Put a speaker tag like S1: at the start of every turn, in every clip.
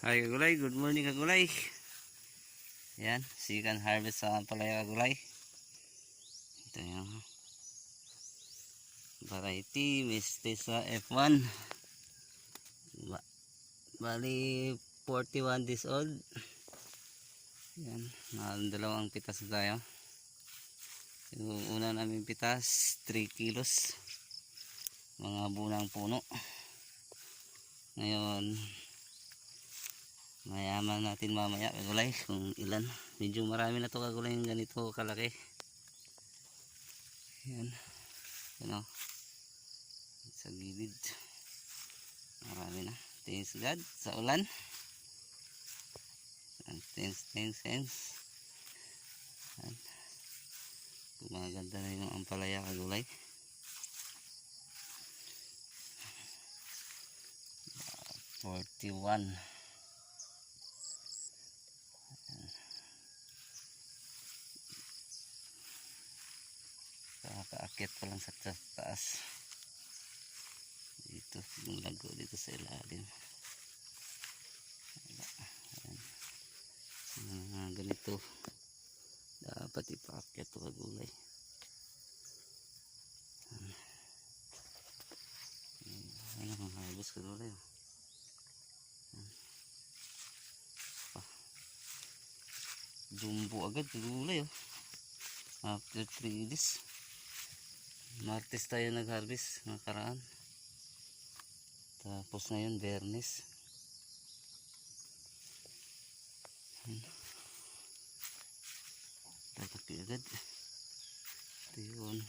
S1: Hi kagulay, good morning kagulay. Yan, second harvest sa palaya kagulay. Ito yung variety Mestiza F1. Bali 41 days old. Yan, dalawang pitas na tayo. Yung una namin pitas 3 kilos. Mga bunang puno. Ngayon mayaman natin mamaya kagulay kung ilan. Medyo marami na to kagulay yung ganito kalaki. Yan, ano, sa gilid marami na. Thanks God sa ulan. Thanks. Yan, gumaganda na yung ampalaya kagulay. 41. Kakaakit pa lang sa taas. Dito yung lago dito sa ilalim. Ganito dapat ipaakyat ito kagulay. Ano mga harvest kagulay. Jumbo agad kagulay. After 3 days. Martes tayo nag-harvest nakaraan. Tapos ngayon Bernes. Tataki agad. Ito yun.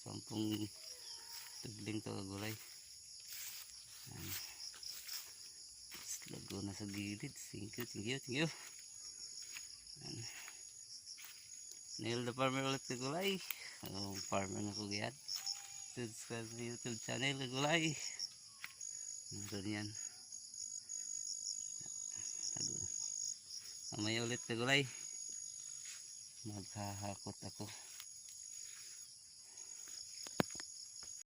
S1: 10 tubling to kagulay. Lago na sa gilid. Thank you. Nail the farmer ulit kagulay. Farmer na ko gayat. Subscribe sa YouTube channel kagulay. Meron yan. Mamaya ulit kagulay. Maghahakot ako.